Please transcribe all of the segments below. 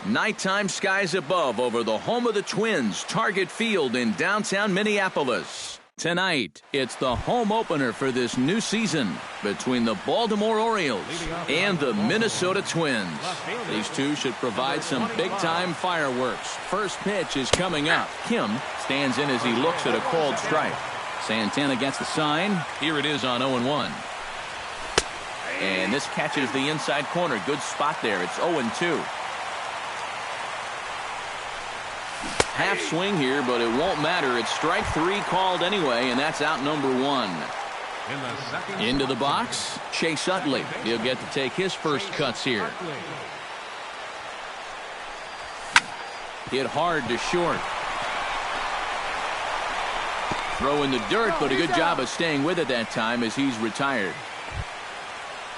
Nighttime skies above over the home of the Twins, Target Field in downtown Minneapolis. Tonight, it's the home opener for this new season between the Baltimore Orioles and the Minnesota Twins. These two should provide some big-time fireworks. First pitch is coming up. Kim stands in as he looks at a called strike. Santana gets the sign. Here it is on 0-1. And this catches the inside corner. Good spot there. It's 0-2. Half swing here, but it won't matter. It's strike three called anyway, and that's out number one. Into the box, Chase Utley. He'll get to take his first cuts here. Hit hard to short. Throw in the dirt, but a good job of staying with it that time as he's retired.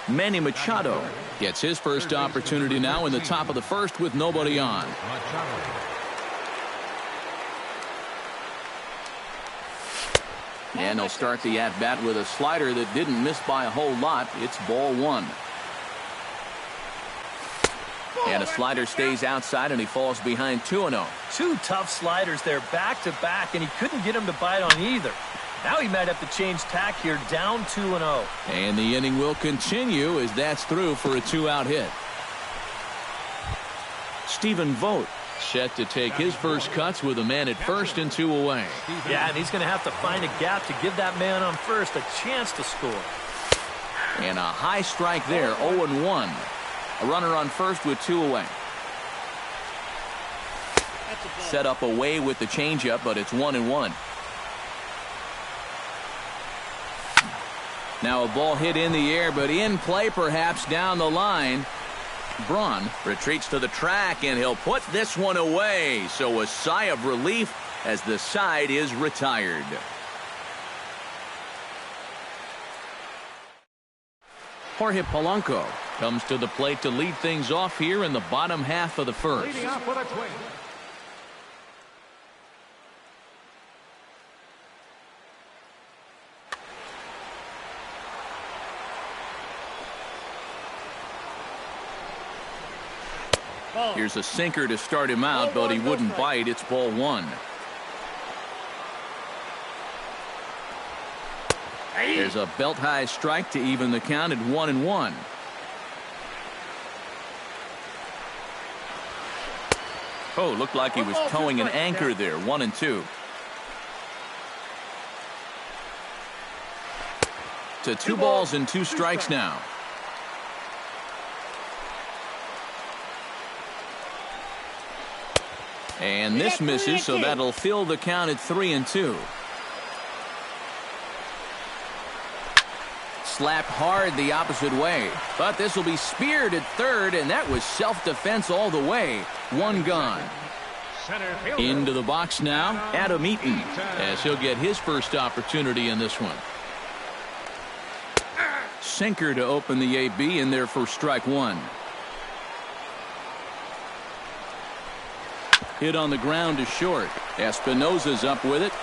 Manny Machado gets his first opportunity now in the top of the first with nobody on. And they'll start the at-bat with a slider that didn't miss by a whole lot. It's ball one. And a slider stays outside, and he falls behind 2-0. Two tough sliders there back-to-back, and he couldn't get him to bite on either. Now he might have to change tack here, down 2-0. And the inning will continue as that's through for a two-out hit. Stephen Vogt set to take his first cuts with a man at first and two away. Yeah, and he's going to have to find a gap to give that man on first a chance to score. And a high strike there, 0-1. A runner on first with two away. Set up away with the changeup, but it's 1-1. Now a ball hit in the air, but in play perhaps down the line. Braun retreats to the track, and he'll put this one away. So a sigh of relief as the side is retired. Jorge Polanco comes to the plate to lead things off here in the bottom half of the first. Here's a sinker to start him out, but he wouldn't bite. It's ball one. There's a belt-high strike to even the count at 1-1. Oh, looked like he was towing an anchor there. 1-2. To 2 balls and 2 strikes now. And this misses, so that'll fill the count at 3-2. Slapped hard the opposite way, but this will be speared at third, and that was self-defense all the way. One gone. Into the box now, Adam Eaton, as he'll get his first opportunity in this one. Sinker to open the AB in there for strike one. Hit on the ground to short. Espinosa's up with it.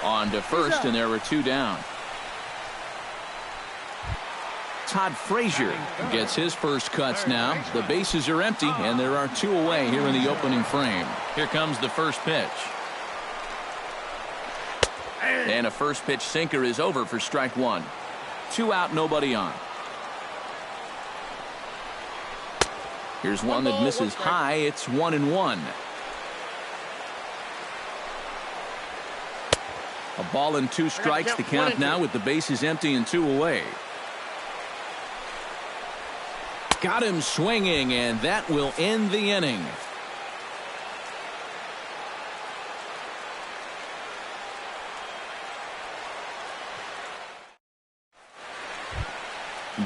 On to first, and there are 2 down. Todd Frazier gets his first cuts now. The bases are empty, and there are 2 away here in the opening frame. Here comes the first pitch. And a first pitch sinker is over for strike one. 2 out, nobody on. Here's one that misses high. It's 1-1. A ball and 2 strikes to count now with the bases empty and 2 away. Got him swinging, and that will end the inning.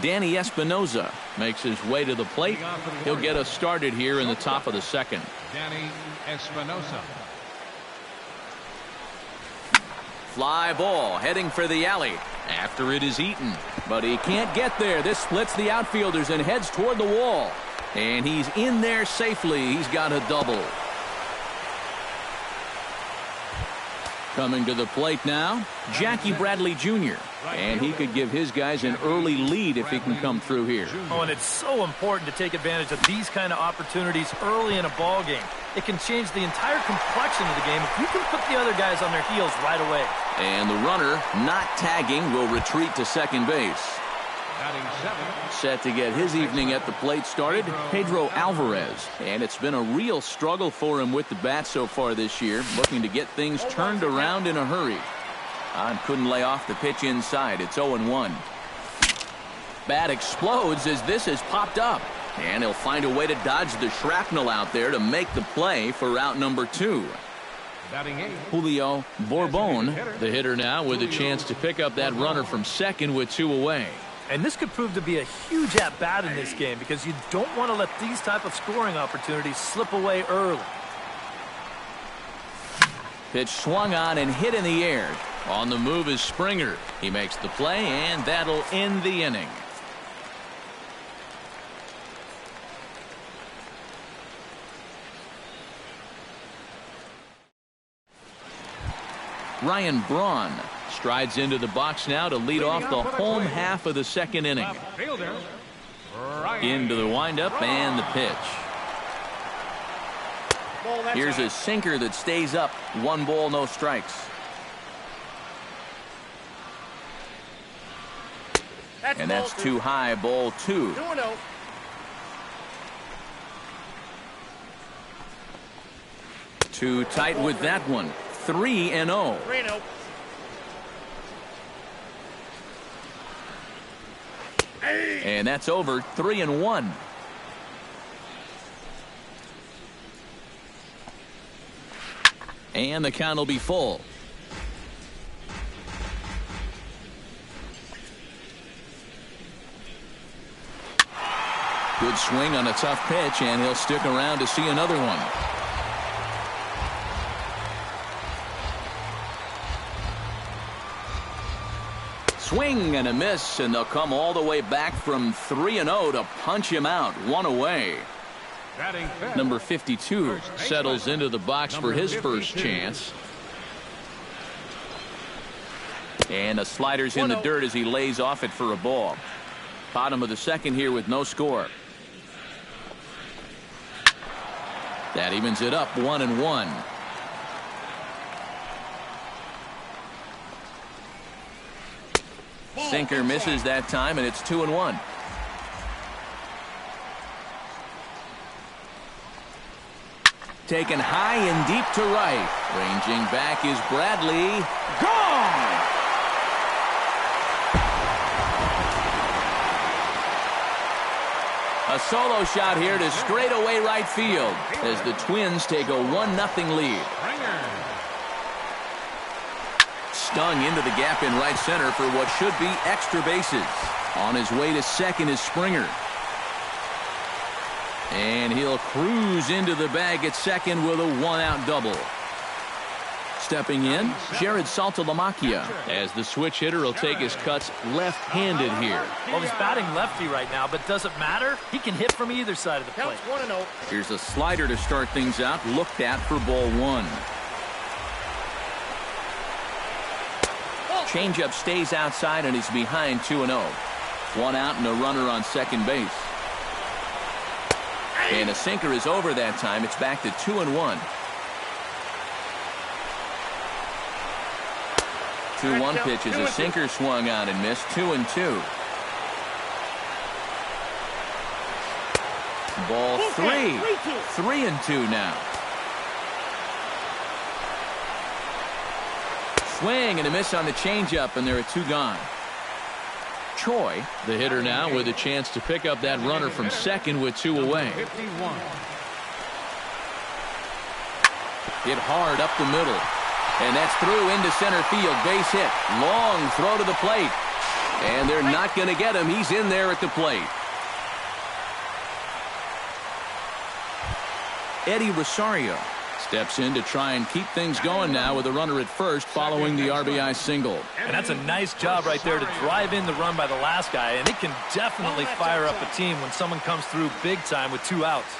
Danny Espinosa makes his way to the plate. He'll get us started here in the top of the second. Danny Espinosa. Fly ball heading for the alley. After it is Eaton, but he can't get there. This splits the outfielders and heads toward the wall. And he's in there safely. He's got a double. Coming to the plate now, Jackie Bradley Jr. And he could give his guys an early lead if he can come through here. Oh, and it's so important to take advantage of these kind of opportunities early in a ball game. It can change the entire complexion of the game if you can put the other guys on their heels right away. And the runner, not tagging, will retreat to second base. Set to get his evening at the plate started, Pedro Alvarez. And it's been a real struggle for him with the bat so far this year, looking to get things turned around in a hurry. Couldn't lay off the pitch inside. It's 0-1. Bat explodes as this has popped up. And he'll find a way to dodge the shrapnel out there to make the play for out number 2. Julio Bourbon, the hitter now, with a chance to pick up that runner from second with 2 away. And this could prove to be a huge at-bat in this game because you don't want to let these type of scoring opportunities slip away early. Pitch swung on and hit in the air. On the move is Springer. He makes the play, and that'll end the inning. Ryan Braun strides into the box now to lead off the home half of the second inning. Into the windup and the pitch. Here's a sinker that stays up. 1 ball, no strikes. And that's too high, ball 2. Too tight with that one. 3-0. And that's over. 3-1. And the count will be full. Good swing on a tough pitch, and he'll stick around to see another one. Swing and a miss, and they'll come all the way back from 3-0 to punch him out. 1 away. Number 52 settles into the box for his first chance. And the slider's in the dirt as he lays off it for a ball. Bottom of the second here with no score. That evens it up 1-1. Sinker misses that time, and it's 2-1. Taken high and deep to right. Ranging back is Bradley. Gone! A solo shot here to straightaway right field as the Twins take a 1-0 lead. Stung into the gap in right center for what should be extra bases. On his way to second is Springer. And he'll cruise into the bag at second with a 1-out double. Stepping in, Jared Saltalamacchia, as the switch hitter will take his cuts left-handed here. Well, he's batting lefty right now, but does it matter? He can hit from either side of the plate. Here's a slider to start things out, looked at for ball 1. Changeup stays outside, and he's behind 2-0. 1 out and a runner on second base. And a sinker is over that time. It's back to 2-1. 2-1 pitch is a sinker swung on and missed. 2-2. Ball 3. 3-2 now. Swing and a miss on the changeup, and there are 2 gone. Choi, the hitter now, with a chance to pick up that runner from second with 2 away. Hit hard up the middle. And that's through into center field. Base hit. Long throw to the plate. And they're not going to get him. He's in there at the plate. Eddie Rosario steps in to try and keep things going now with a runner at first following the RBI single. And that's a nice job right there to drive in the run by the last guy. And it can definitely fire up a team when someone comes through big time with 2 outs.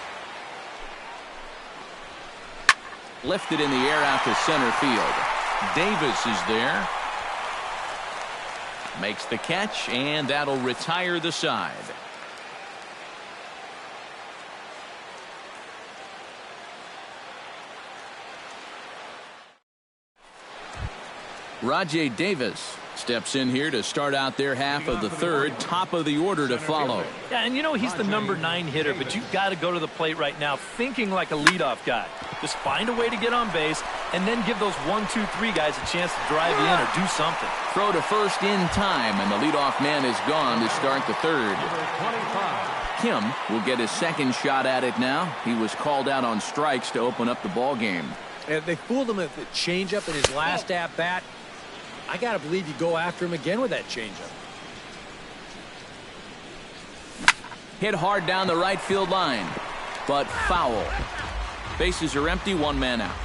Lifted in the air out to center field. Davis is there. Makes the catch, and that'll retire the side. Rajay Davis steps in here to start out their half of the third. Top of the order to follow. Yeah, and you know he's the number 9 hitter, but you've got to go to the plate right now thinking like a leadoff guy. Just find a way to get on base and then give those 1, 2, 3 guys a chance to drive you in or do something. Throw to first in time, and the leadoff man is gone to start the third. Kim will get his second shot at it now. He was called out on strikes to open up the ball game. And they fooled him with the changeup in his last at-bat. I got to believe you go after him again with that changeup. Hit hard down the right field line, but foul. Bases are empty, 1 man out.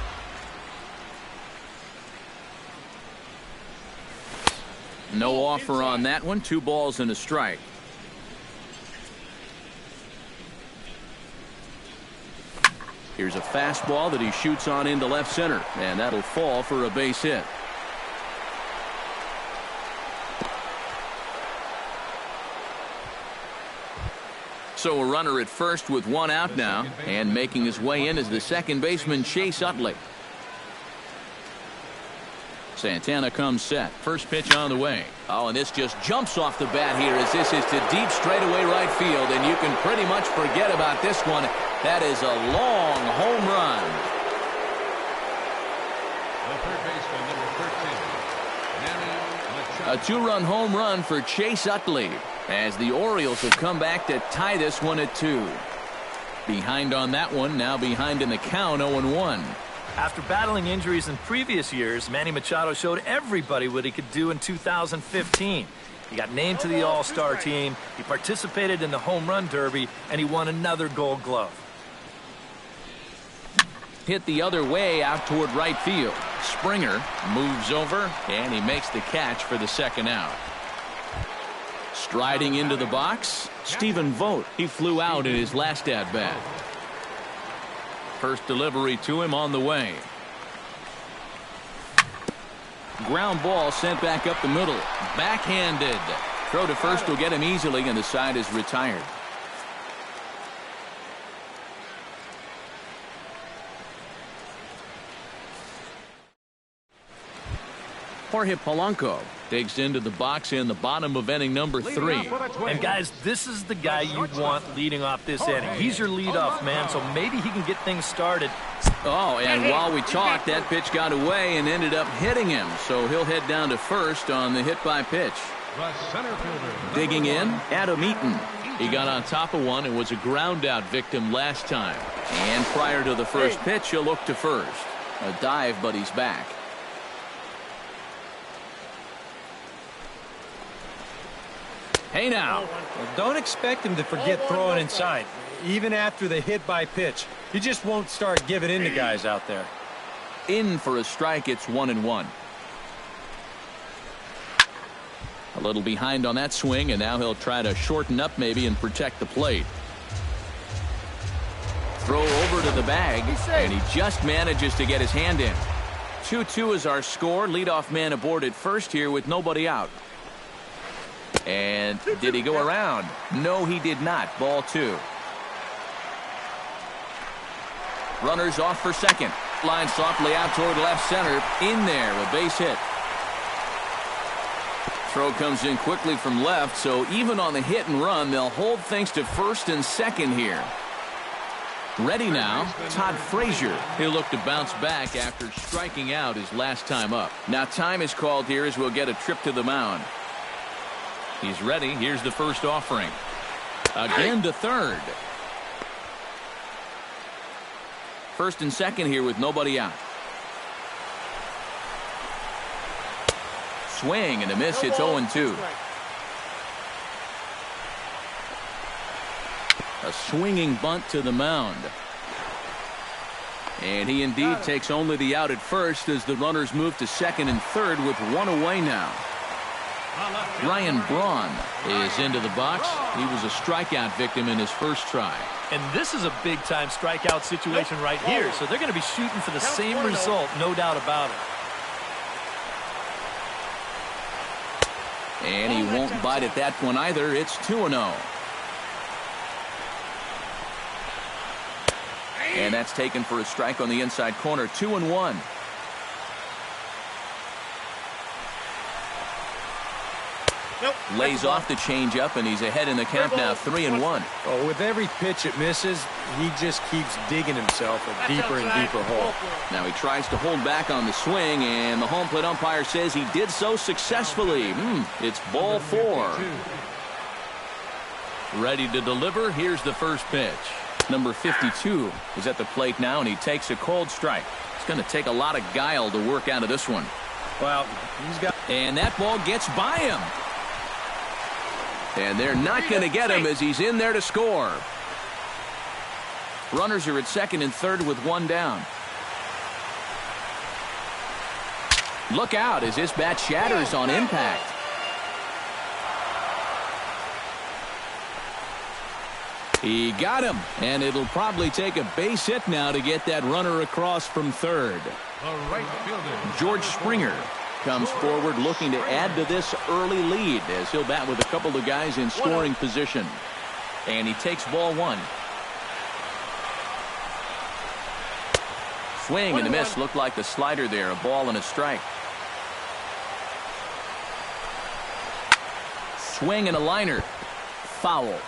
No offer on that one. 2 balls and a strike. Here's a fastball that he shoots on into left center, and that'll fall for a base hit. So a runner at first with 1 out now, and making his way in is the second baseman Chase Utley. Santana comes set. First pitch on the way. Oh, and this just jumps off the bat here as this is to deep straightaway right field, and you can pretty much forget about this one. That is a long home run. The third baseman, number 13, A 2-run home run for Chase Utley, as the Orioles have come back to tie this one at 2. Behind on that one, now behind in the count, 0-1. After battling injuries in previous years, Manny Machado showed everybody what he could do in 2015. He got named to the All-Star team, he participated in the Home Run Derby, and he won another Gold Glove. Hit the other way out toward right field. Springer moves over, and he makes the catch for the second out. Striding into the box, Stephen Vogt. He flew out in his last at-bat. First delivery to him on the way. Ground ball sent back up the middle. Backhanded. Throw to first will get him easily, and the side is retired. Jorge Polanco digs into the box in the bottom of inning number 3. And guys, this is the guy you want leading off this inning. He's your leadoff man, so maybe he can get things started. Oh, and while we talked, that pitch got away and ended up hitting him. So he'll head down to first on the hit by pitch. Digging in, Adam Eaton. He got on top of one and was a ground out victim last time. And prior to the first pitch, he'll look to first. A dive, but he's back. Hey now. Well, don't expect him to forget throwing inside, even after the hit by pitch. He just won't start giving in to guys out there. In for a strike, it's 1-1. A little behind on that swing, and now he'll try to shorten up maybe and protect the plate. Throw over to the bag, and he just manages to get his hand in. 2-2 is our score. Leadoff man aboard at first here with nobody out. And did he go around? No, he did not. Ball 2. Runners off for second. Line softly out toward left center. In there, a base hit. Throw comes in quickly from left, so even on the hit and run, they'll hold things to first and second here. Ready now, Todd Frazier. He'll look to bounce back after striking out his last time up. Now time is called here as we'll get a trip to the mound. He's ready. Here's the first offering. Again to third. First and second here with nobody out. Swing and a miss. It's 0-2. A swinging bunt to the mound. And he indeed takes only the out at first as the runners move to second and third with one away now. Ryan Braun is into the box. He was a strikeout victim in his first try. And this is a big-time strikeout situation right here, so they're going to be shooting for the same result, no doubt about it. And he won't bite at that one either. It's 2-0. And that's taken for a strike on the inside corner. 2-1. Lays off the changeup, and he's ahead in the count now, 3-1. Oh, with every pitch it misses, he just keeps digging himself a deeper and deeper hole. Now he tries to hold back on the swing, and the home plate umpire says he did so successfully. It's ball 4. Ready to deliver. Here's the first pitch. Number 52 is at the plate now, and he takes a cold strike. It's going to take a lot of guile to work out of this one. Well, he's got... And that ball gets by him. And they're not going to get him as he's in there to score. Runners are at second and third with one down. Look out as this bat shatters on impact. He got him, and it'll probably take a base hit now to get that runner across from third. The right fielder, George Springer comes forward looking to add to this early lead as he'll bat with a couple of guys in scoring position. And he takes ball 1. Swing and a miss. Looked like the slider there. A ball and a strike. Swing and a liner. Foul.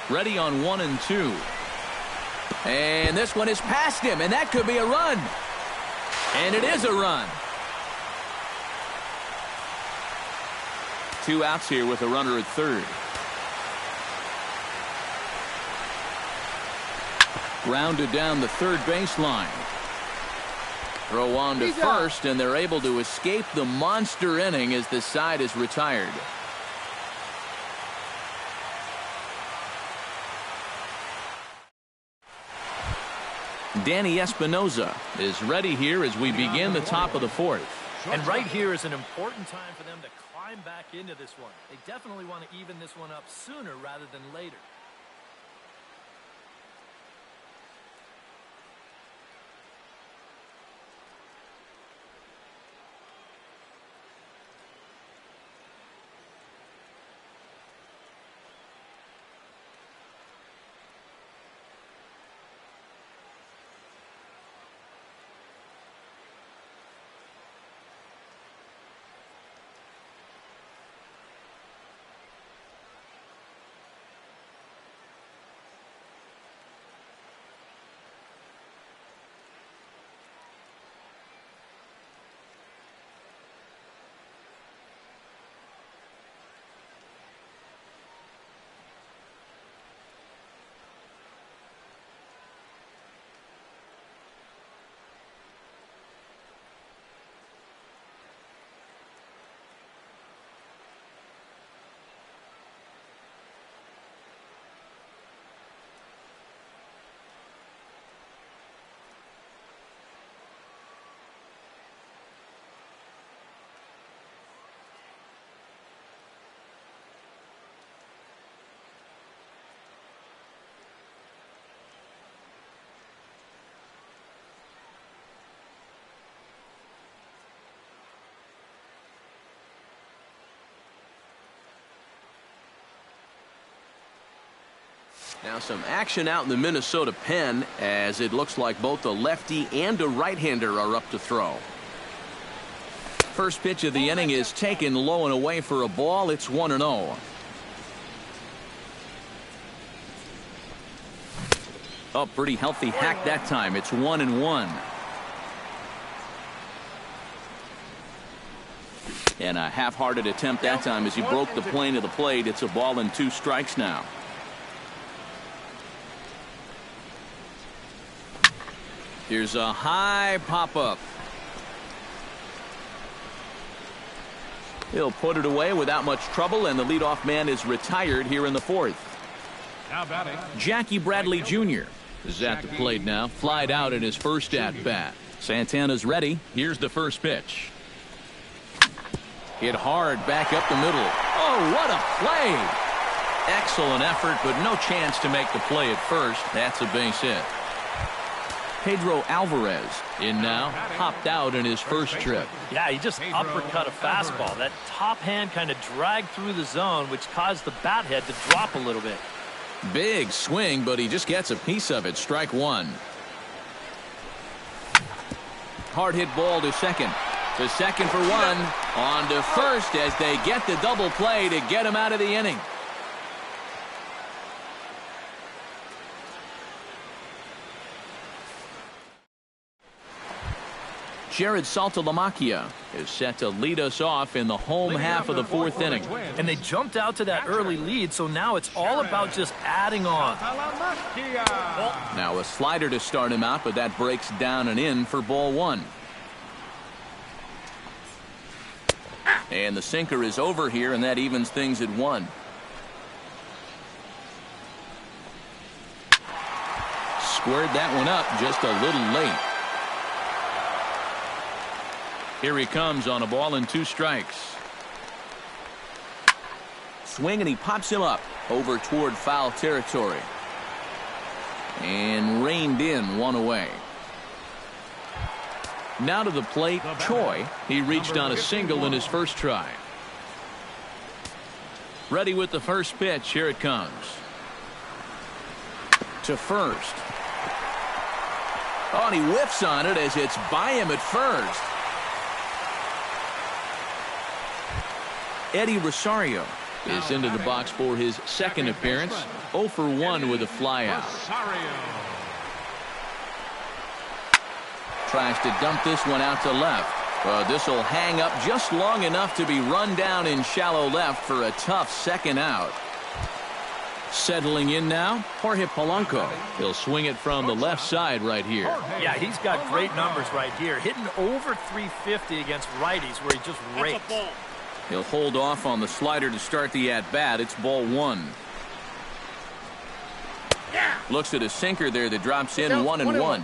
Ready on 1 and 2. And this one is past him, and that could be a run. And it is a run. 2 outs here with a runner at third. Grounded down the third baseline. Throw on to first, and they're able to escape the monster inning as the side is retired. Danny Espinoza is ready here as we begin the top of the 4th. And right here is an important time for them to climb back into this one. They definitely want to even this one up sooner rather than later. Now some action out in the Minnesota pen as it looks like both a lefty and a right-hander are up to throw. First pitch of the inning is taken low and away for a ball. It's 1-0. Oh, pretty healthy hack that time. It's 1-1. And a half-hearted attempt that time as he broke the plane of the plate. It's a ball and 2 strikes now. Here's a high pop-up. He'll put it away without much trouble, and the leadoff man is retired here in the 4th. now batting, Jackie Bradley Jr. is at the plate now, flied out in his first at-bat. Santana's ready. Here's the first pitch. Hit hard back up the middle. Oh, what a play! Excellent effort, but no chance to make the play at first. That's a base hit. Pedro Alvarez in now, hopped out in his first trip. Yeah, he just uppercut a fastball. That top hand kind of dragged through the zone, which caused the bat head to drop a little bit. Big swing, but he just gets a piece of it. Strike one. Hard hit ball to second. To second for one. On to first as they get the double play to get him out of the inning. Jared Saltalamacchia is set to lead us off in the home half of the fourth inning. And they jumped out to that early lead, so now it's all about just adding on. Now a slider to start him out, but that breaks down and in for ball one. And the sinker is over here, and that evens things at one. Squared that one up just a little late. Here he comes on a ball and 2 strikes. Swing, and he pops him up over toward foul territory. And reined in, 1 away. Now to the plate, Choi. He reached on a single in his first try. Ready with the first pitch. Here it comes. To first. Oh, and he whiffs on it as it's by him at first. Eddie Rosario is into the box for his second appearance. 0 for 1 with a flyout. Tries to dump this one out to left. This will hang up just long enough to be run down in shallow left for a tough second out. Settling in now, Jorge Polanco. He'll swing it from the left side right here. Yeah, he's got great numbers right here. Hitting over 350 against righties where he just rakes. He'll hold off on the slider to start the at-bat. It's ball one. Looks at a sinker there that drops in 1-1.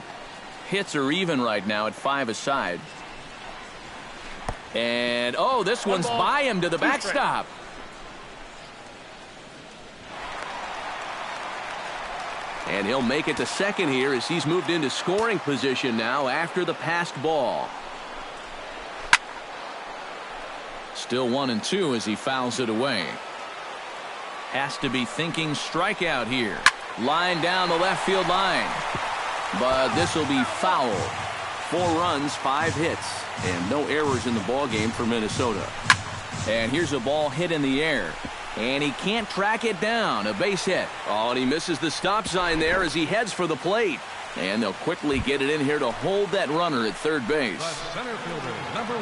Hits are even right now at 5 aside. And, oh, this one's by him to the backstop. And he'll make it to second here as he's moved into scoring position now after the passed ball. Still 1-2 as he fouls it away. Has to be thinking strikeout here. Line down the left field line. But this will be foul. 4 runs, 5 hits, and no errors in the ball game for Minnesota. And here's a ball hit in the air. And he can't track it down. A base hit. Oh, and he misses the stop sign there as he heads for the plate. And they'll quickly get it in here to hold that runner at third base.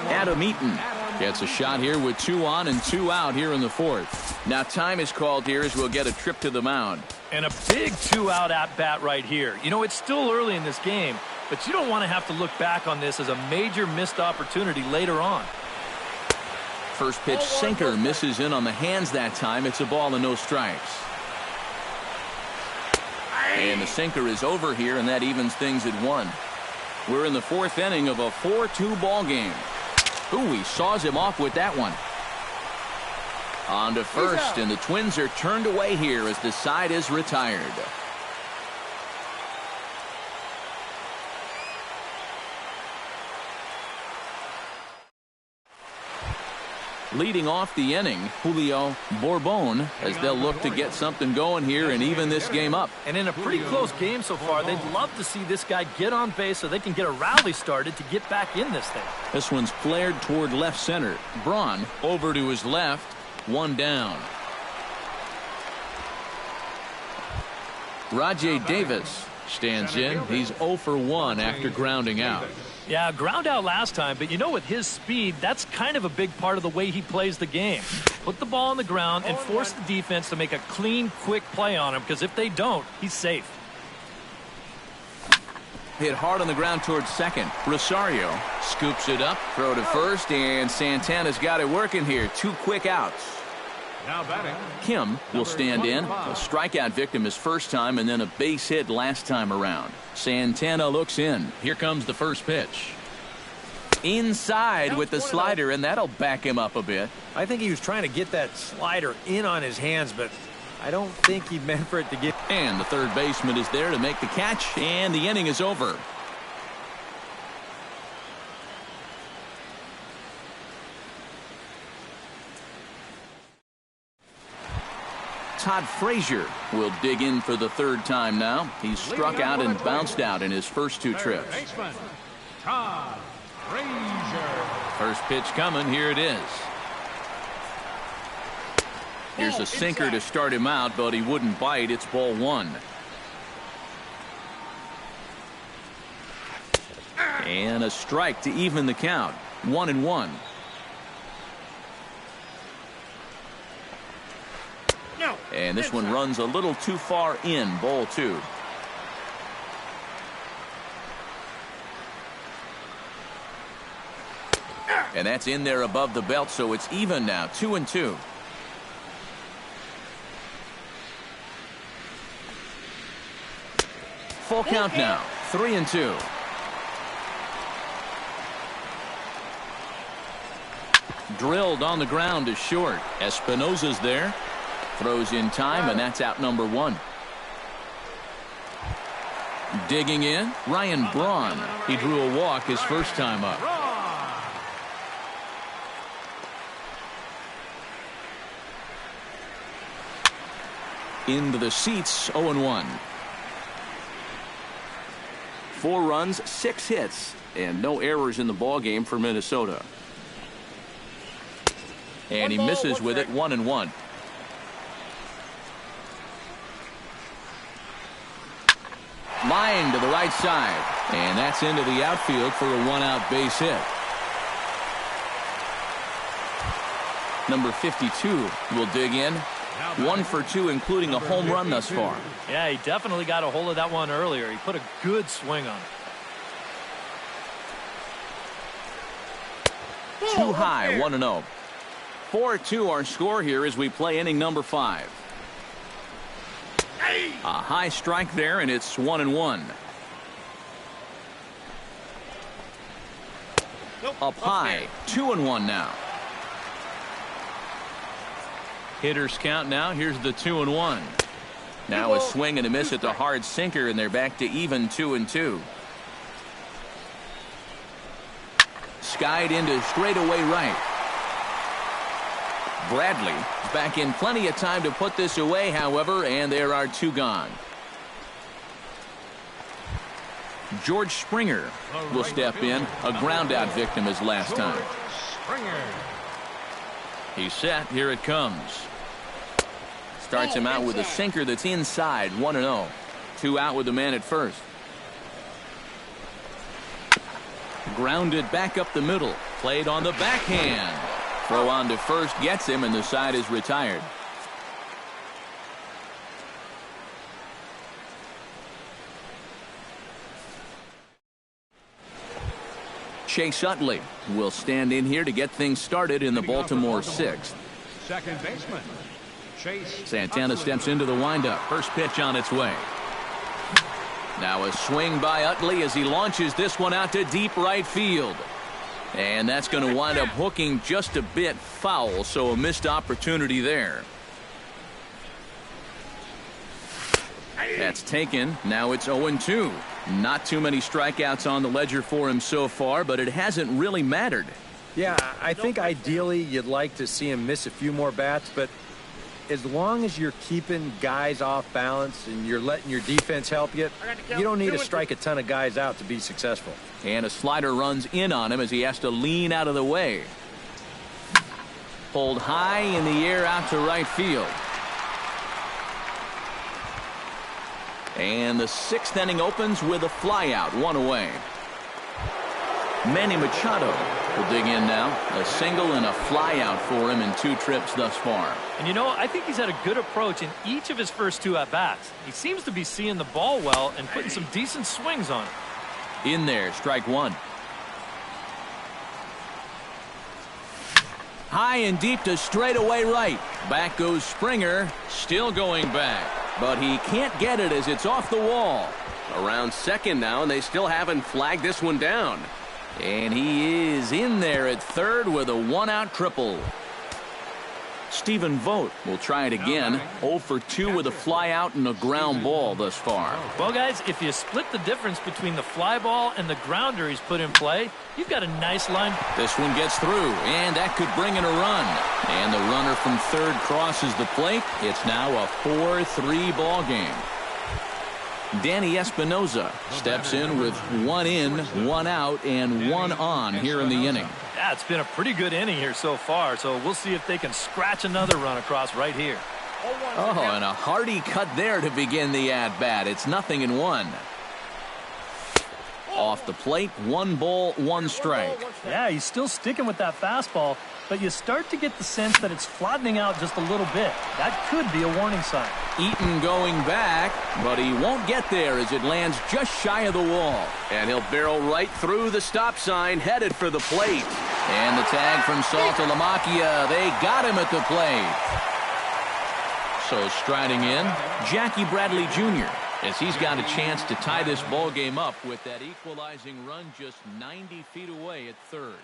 Adam Eaton gets a shot here with 2 on and 2 out here in the fourth. Now time is called here as we'll get a trip to the mound. And a big 2-out at-bat right here. You know, it's still early in this game, but you don't want to have to look back on this as a major missed opportunity later on. First pitch sinker misses in on the hands that time. It's a ball and no strikes. And the sinker is over here, and that evens things at 1. We're in the fourth inning of a 4-2 ball game. Ooh, he saws him off with that one. On to first, and the Twins are turned away here as the side is retired. Leading off the inning, Julio Bourbon, as they'll look to get something going here and even this game up. And in a pretty close game so far, they'd love to see this guy get on base so they can get a rally started to get back in this thing. This one's flared toward left center. Braun over to his left, 1 down. Rajay Davis stands in. He's 0 for 1 after grounding out. Yeah, ground out last time, but you know, with his speed, that's kind of a big part of the way he plays the game. Put the ball on the ground and force the defense to make a clean, quick play on him, because if they don't, he's safe. Hit hard on the ground towards second. Rosario scoops it up, throw to first, and Santana's got it working here. 2 quick outs. Now batting, Kim will stand in. A strikeout victim his first time, and then a base hit last time around. Santana looks in. Here comes the first pitch. Inside with the slider, and that'll back him up a bit. I think he was trying to get that slider in on his hands, but I don't think he meant for it to get. And the third baseman is there to make the catch, and the inning is over. Todd Frazier will dig in for the third time now. He's struck out and bounced out in his first two trips. Baseman, Todd Frazier. First pitch coming. Here it is. Here's a sinker to start him out, but he wouldn't bite. It's ball one. And a strike to even the count. 1-1. And this one runs a little too far in. Ball two. And that's in there above the belt, so it's even now. 2-2. Full count now. 3-2. Drilled on the ground to short. Espinosa's there. Throws in time, and that's out number one. Digging in, Ryan Braun. He drew a walk his first time up. Into the seats, 0-1. 4 runs, 6 hits, and no errors in the ballgame for Minnesota. And he misses with it. 1-1. Line to the right side, and that's into the outfield for a 1-out base hit. Number 52 will dig in. 1 for 2, including a home run thus far. Yeah, he definitely got a hold of that one earlier. He put a good swing on it. Too high, 1-0. 4-2 our score here as we play inning number 5. A high strike there, and it's 1-1. Up high, 2-1 now. Hitters count now. Here's the 2-1. Now a swing and a miss at the hard sinker, and they're back to even 2-2. Skied into straightaway right. Bradley is back in plenty of time to put this away, however, and there are 2 gone. George Springer will step in. A ground-out victim as last time. He's set. Here it comes. Starts him out with a sinker that's inside. 1-0. 2 out with the man at first. Grounded back up the middle. Played on the backhand. Throw on to first gets him, and the side is retired. Chase Utley will stand in here to get things started in the Baltimore 6th. Second baseman, Chase Santana steps into the windup. First pitch on its way. Now a swing by Utley as he launches this one out to deep right field. And that's going to wind up hooking just a bit foul, so a missed opportunity there. That's taken. Now it's 0-2. Not too many strikeouts on the ledger for him so far, but it hasn't really mattered. Yeah, I think ideally you'd like to see him miss a few more bats, but as long as you're keeping guys off balance and you're letting your defense help you, you don't need to strike a ton of guys out to be successful. And a slider runs in on him as he has to lean out of the way. Pulled high in the air out to right field. And the 6th inning opens with a flyout, 1 away. Manny Machado will dig in now. A single and a flyout for him in 2 trips thus far. And you know, I think he's had a good approach in each of his first 2 at-bats. He seems to be seeing the ball well and putting some decent swings on it. In there, strike 1. High and deep to straightaway right. Back goes Springer, still going back. But he can't get it as it's off the wall. Around second now, and they still haven't flagged this one down. And he is in there at third with a 1-out triple. Stephen Vogt will try it again. 0 for 2 with a fly out and a ground ball thus far. Well, guys, if you split the difference between the fly ball and the grounder he's put in play, you've got a nice line. This one gets through, and that could bring in a run. And the runner from third crosses the plate. It's now a 4-3 ball game. Danny Espinoza steps in with 1 in, 1 out, and 1 on here in the inning. Yeah, it's been a pretty good inning here so far, so we'll see if they can scratch another run across right here. Oh, and a hearty cut there to begin the at-bat. It's 0-1. Off the plate, 1 ball, 1 strike. Yeah, he's still sticking with that fastball, but you start to get the sense that it's flattening out just a little bit. That could be a warning sign. Eaton going back, but he won't get there as it lands just shy of the wall. And he'll barrel right through the stop sign, headed for the plate. And the tag from Saltalamacchia. They got him at the plate. So striding in, Jackie Bradley Jr., as he's got a chance to tie this ball game up with that equalizing run just 90 feet away at third.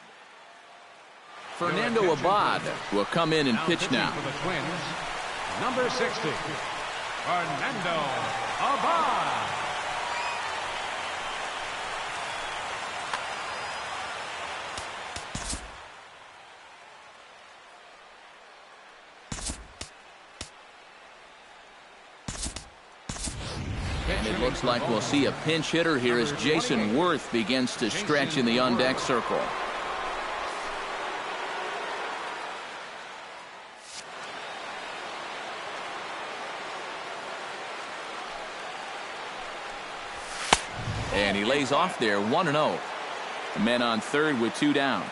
Fernando Abad will come in and pitch now. For the Twins, number 60, Fernando Abad. And it looks like we'll see a pinch hitter here as Jason Worth begins to stretch in the on-deck circle. And he lays off there, 1-0. Men on third with 2 down.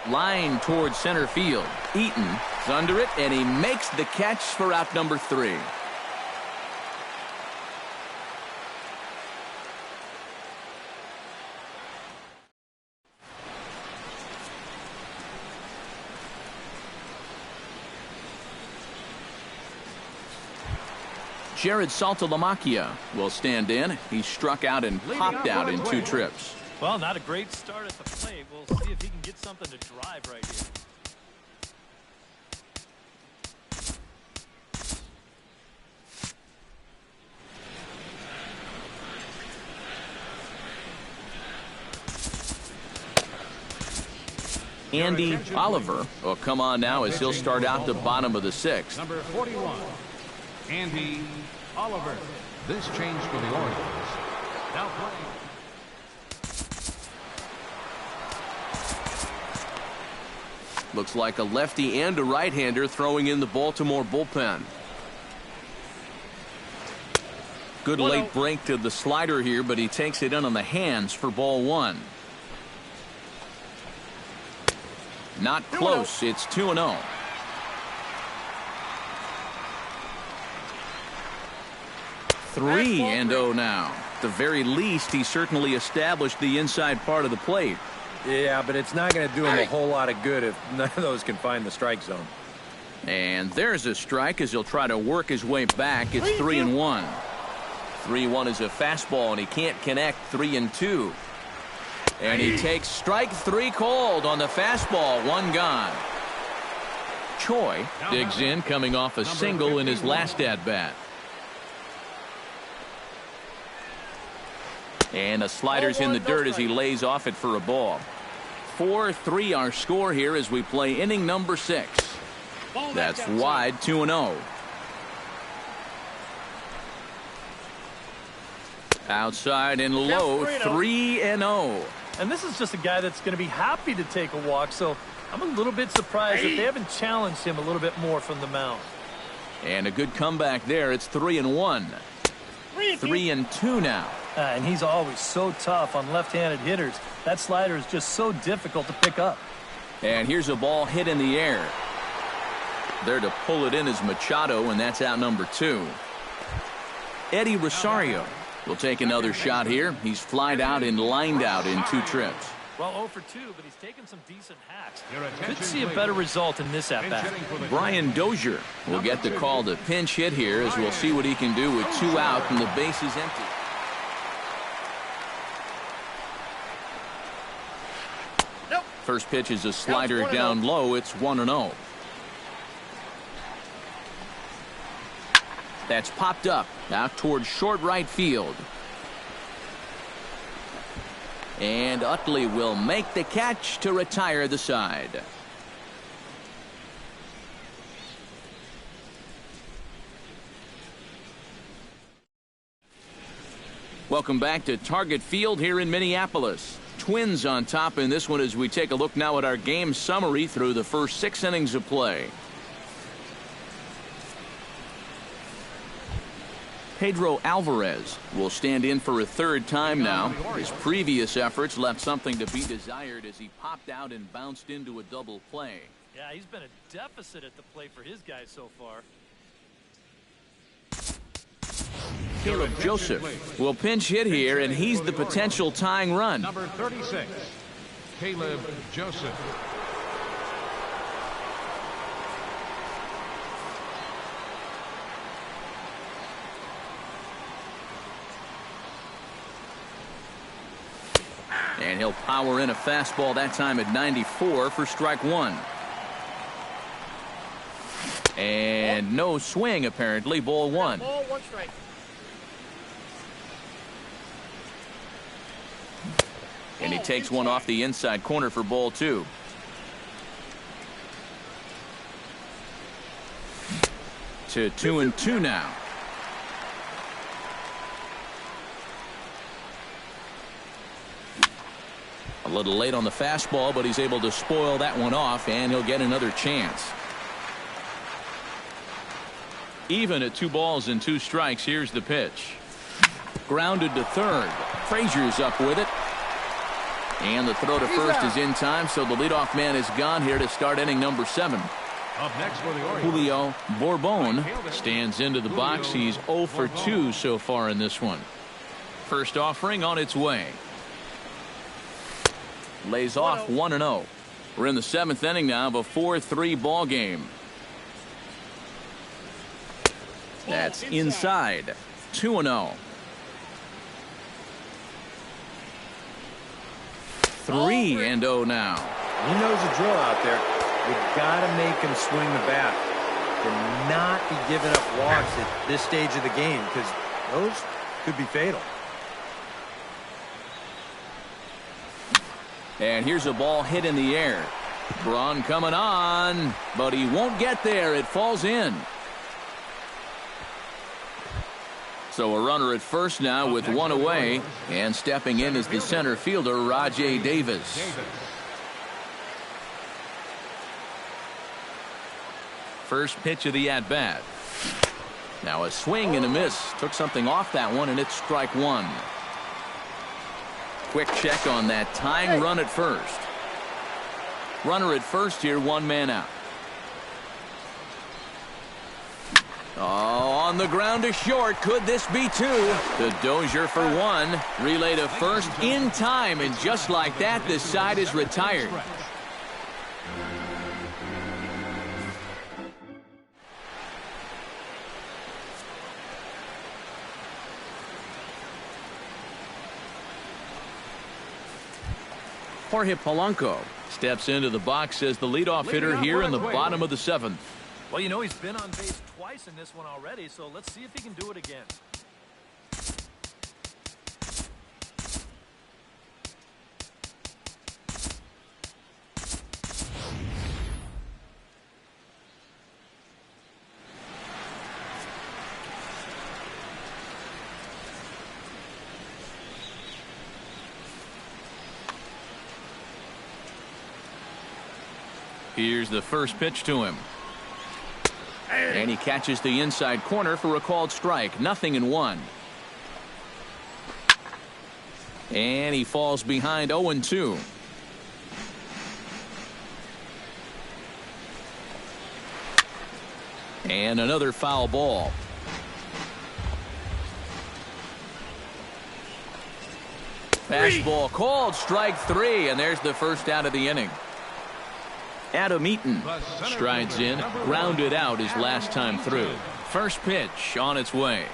Line towards center field. Eaton is under it, and he makes the catch for out number 3. Jared Saltalamacchia will stand in. He struck out and popped out in 2 trips. Well, not a great start at the plate. We'll see if he can get something to drive right here. Andy Oliver will come on now as he'll start out the bottom of the 6th. Number 41, Andy Oliver. This change for the Orioles. Now playing. Looks like a lefty and a right-hander throwing in the Baltimore bullpen. Good late break to the slider here, but he takes it in on the hands for ball 1. Not close. It's 2-0. Three and 0 now. At the very least, he certainly established the inside part of the plate. Yeah, but it's not going to do him a whole lot of good if none of those can find the strike zone. And there's a strike as he'll try to work his way back. It's 3-1. 3-1 is a fastball, and he can't connect. 3-2. And he takes strike 3 called on the fastball. 1 gone. Choi digs in, coming off a single in his last at-bat. And a slider's in the dirt as he lays off it for a ball. 4-3 our score here as we play inning number 6. That's wide, 2-0. Outside and low, 3-0. And this is just a guy that's going to be happy to take a walk, so I'm a little bit surprised that they haven't challenged him a little bit more from the mound. And a good comeback there. It's 3-1. 3-2 now. And he's always so tough on left-handed hitters. That slider is just so difficult to pick up. And here's a ball hit in the air. There to pull it in is Machado, and that's out number 2. Eddie Rosario will take another shot here. He's flied out and lined out in 2 trips. Well, 0 for 2, but he's taken some decent hacks. Could see a better result in this at-bat. Brian Dozier will get the call to pinch hit here as we'll see what he can do with 2 out and the bases empty. First pitch is a slider down low. It's 1-0. That's popped up out towards short right field. And Utley will make the catch to retire the side. Welcome back to Target Field here in Minneapolis. Twins on top in this one as we take a look now at our game summary through the first 6 innings of play. Pedro Alvarez will stand in for a third time now. His previous efforts left something to be desired as he popped out and bounced into a double play. Yeah, he's been a deficit at the plate for his guys so far. Caleb Joseph will pinch hit here, and he's the potential tying run. Number 36, Caleb Joseph. And he'll power in a fastball that time at 94 for strike one. And no swing apparently, ball one. Ball one strike. And he takes one off the inside corner for ball two. To 2-2 now. A little late on the fastball, but he's able to spoil that one off, and he'll get another chance. Even at 2 balls and 2 strikes, here's the pitch. Grounded to third. Frazier's up with it. And the throw to first is in time, so the leadoff man is gone here to start inning number 7. Up next for the Orioles, Julio Bourbon stands into the box. He's 0 for 2 so far in this one. First offering on its way. Lays off 1-0. We're in the 7th inning now of a 4-3 ball game. That's inside. 2-0. 3-0 now. He knows the drill out there. You got to make him swing the bat. Cannot be giving up walks at this stage of the game, because those could be fatal. And here's a ball hit in the air. Braun coming on, but he won't get there. It falls in. So a runner at first now with 1 away, and stepping in is the center fielder, Rajay Davis. First pitch of the at-bat. Now a swing and a miss. Took something off that one, and it's strike one. Quick check on that tying run at first. Runner at first here, 1 man out. Oh, on the ground to short. Could this be 2? The Dozier for 1. Relay to first in time, and just like that, this side is retired. Jorge Polanco steps into the box as the leadoff hitter here in the bottom of the 7th. Well, you know, he's been on base twice in this one already, so let's see if he can do it again. Here's the first pitch to him. And he catches the inside corner for a called strike. 0-1. And he falls behind 0-2. And another foul ball. Fastball called, strike 3, and there's the first out of the inning. Adam Eaton strides in, grounded out his last time through. First pitch on its way.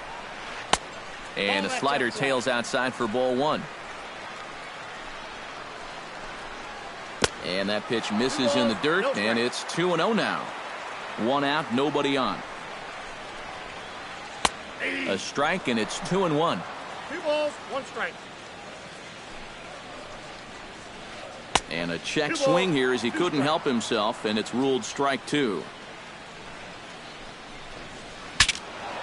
And a slider tails outside for ball 1. And that pitch misses in the dirt, and it's 2-0 now. 1 out, nobody on. A strike, and it's 2-1. 2 balls, 1 strike. And a check swing here as he couldn't help himself, and it's ruled strike 2.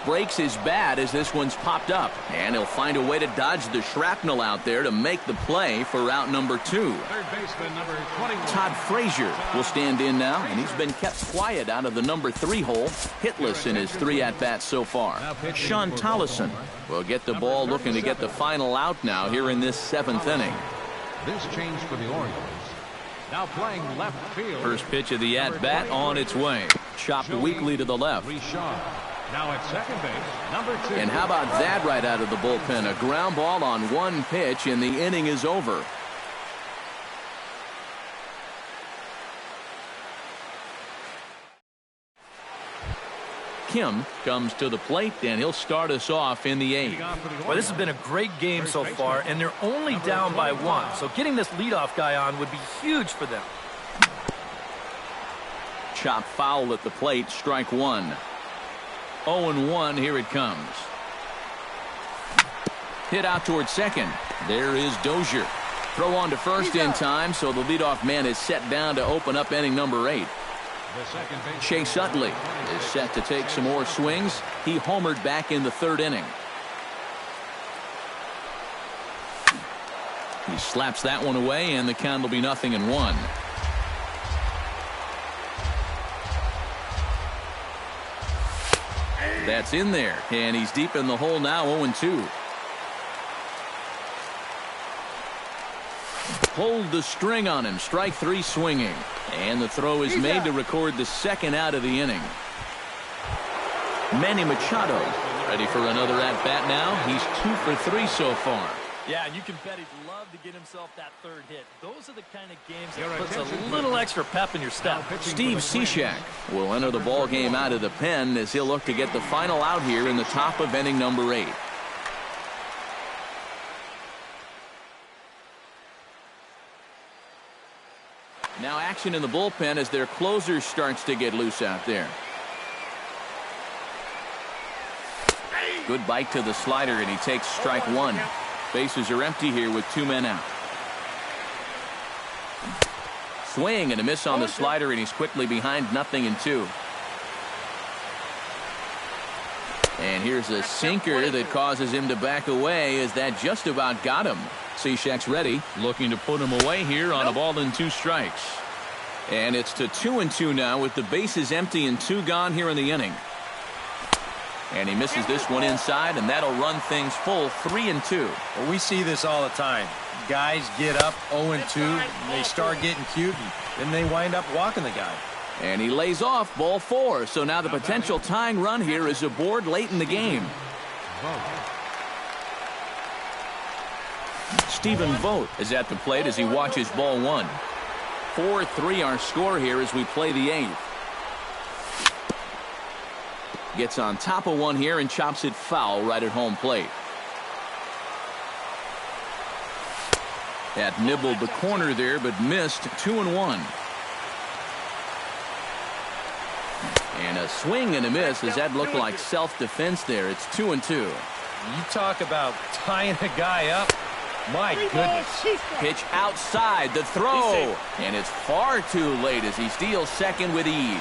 Breaks his bat as this one's popped up, and he'll find a way to dodge the shrapnel out there to make the play for out number 2. Third baseman, number 21. Todd Frazier will stand in now, and he's been kept quiet out of the number 3 hole, hitless in his 3 at-bats so far. Sean Tollison will get the ball, looking to get the final out now here in this 7th inning. This change for the Orioles. Now playing left field. First pitch of the at-bat on its way. Chopped weakly to the left. Now at second base, number 2. And how about that right out of the bullpen? A ground ball on 1 pitch, and the inning is over. Kim comes to the plate, and he'll start us off in the 8th. Well, this has been a great game so far, and they're only down by 1. So getting this leadoff guy on would be huge for them. Chop foul at the plate, strike 1. 0-1, here it comes. Hit out towards second. There is Dozier. Throw on to first in time, so the leadoff man is set down to open up inning number 8. Chase Utley is set to take some more swings. He homered back in the 3rd inning. He slaps that one away, and the count will be 0-1. That's in there, and he's deep in the hole now, 0-2. Pulled the string on him, strike 3 swinging. And the throw is made to record the 2nd out of the inning. Manny Machado ready for another at-bat now. He's 2 for 3 so far. Yeah, and you can bet he'd love to get himself that 3rd hit. Those are the kind of games that puts a little extra pep in your step. Steve Cishek will enter the ball game out of the pen as he'll look to get the final out here in the top of inning number 8. Now action in the bullpen as their closer starts to get loose out there. Good bite to the slider, and he takes strike 1. Bases are empty here with 2 men out. Swing and a miss on the slider, and he's quickly behind 0-2. And here's a sinker that causes him to back away as that just about got him. Cishek's ready, looking to put him away here on a ball and 2 strikes. And it's to 2-2 now with the bases empty and 2 gone here in the inning. And he misses this one inside, and that'll run things full 3-2. Well, we see this all the time. Guys get up 0-2, and they start getting cute, and then they wind up walking the guy. And he lays off ball 4. So now the potential tying run here is aboard late in the game. Stephen Vogt is at the plate as he watches ball 1. 4-3 our score here as we play the 8th. Gets on top of one here and chops it foul right at home plate. That nibbled the corner there, but missed. 2-1. And a swing and a miss as that looked like self-defense there. It's 2-2. You talk about tying a guy up. My goodness. Pitch outside, the throw. And it's far too late as he steals second with ease.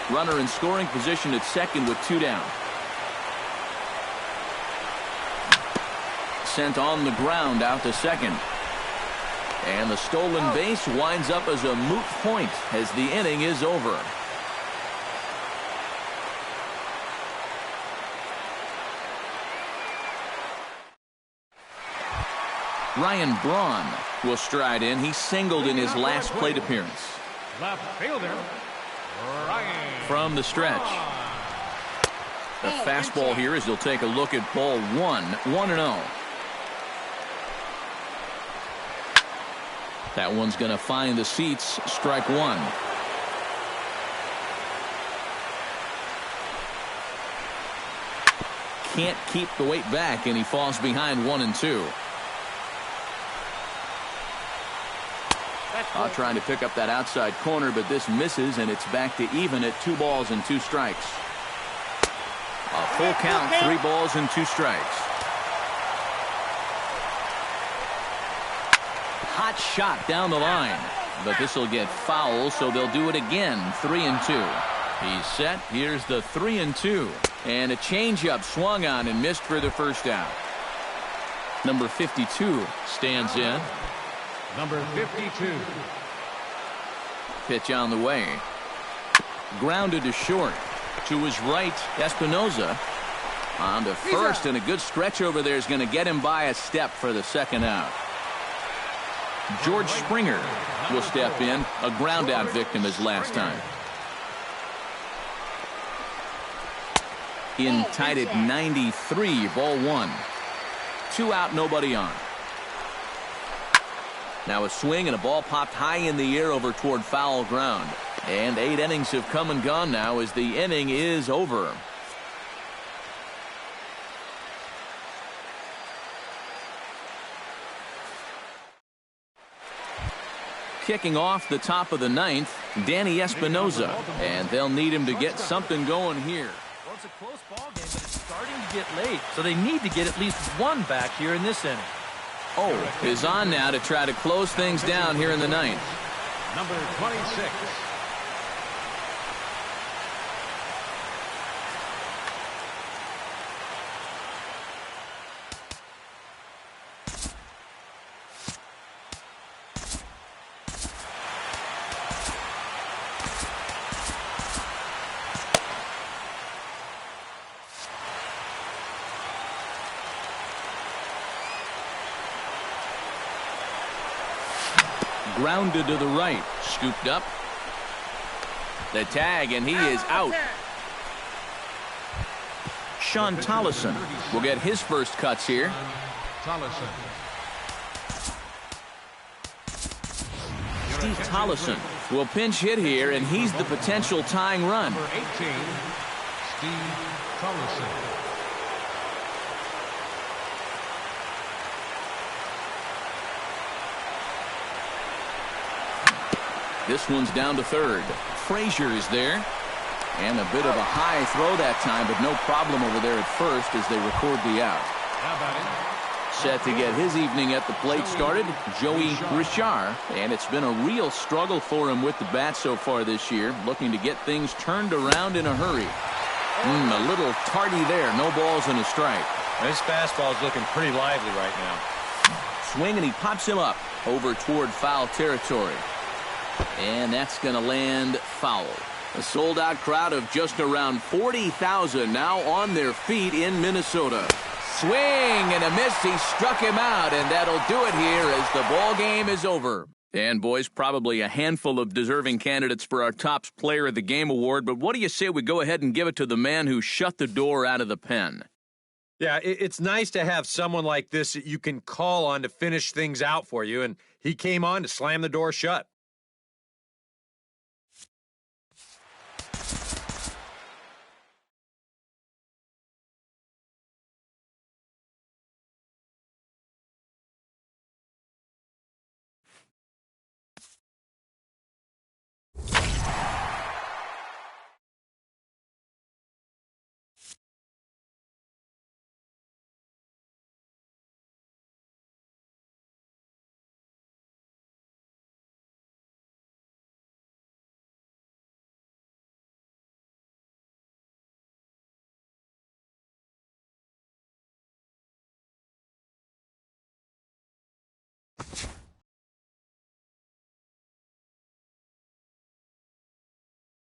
Runner in scoring position at second with 2 down. Sent on the ground out to second. And the stolen base winds up as a moot point as the inning is over. Ryan Braun will stride in. He singled in his last plate appearance. Left fielder, Ryan. From the stretch. The fastball here as he'll take a look at ball 1. 1-0. That one's going to find the seats. Strike 1. Can't keep the weight back, and he falls behind 1-2. Trying to pick up that outside corner, but this misses, and it's back to even at 2 balls and 2 strikes. A full count, 3 balls and 2 strikes. Hot shot down the line, but this will get foul, so they'll do it again. 3-2. He's set. Here's the 3-2, and a changeup swung on and missed for the first out. Number 52 stands in. Number 52. Pitch on the way. Grounded to short. To his right, Espinoza. On to first, and a good stretch over there is going to get him by a step for the second out. George Springer will step in. A ground out victim his last time. In tied at 93, ball 1. 2 out, nobody on. Now a swing and a ball popped high in the air over toward foul ground. And 8 innings have come and gone now as the inning is over. Kicking off the top of the 9th, Danny Espinoza. And they'll need him to get something going here. Well, it's a close ball game, but it's starting to get late, so they need to get at least 1 back here in this inning. Is on now to try to close things down here in the 9th. Number 26. Grounded to the right. Scooped up. The tag, and he is out. Sean Tollison will get his first cuts here. Tollison. Steve Tollison will pinch hit here, and he's the potential tying run. Number 18, Steve Tollison. This one's down to third. Frazier is there. And a bit of a high throw that time, but no problem over there at first as they record the out. How about it? Set to get his evening at the plate started, Joey Richard. And it's been a real struggle for him with the bat so far this year, looking to get things turned around in a hurry. A little tardy there. No balls and a strike. This fastball is looking pretty lively right now. Swing, and he pops him up over toward foul territory. And that's going to land foul. A sold-out crowd of just around 40,000 now on their feet in Minnesota. Swing and a miss. He struck him out, and that'll do it here as the ball game is over. And, boys, probably a handful of deserving candidates for our Topps Player of the Game award, but what do you say we go ahead and give it to the man who shut the door out of the pen? Yeah, it's nice to have someone like this that you can call on to finish things out for you, and he came on to slam the door shut.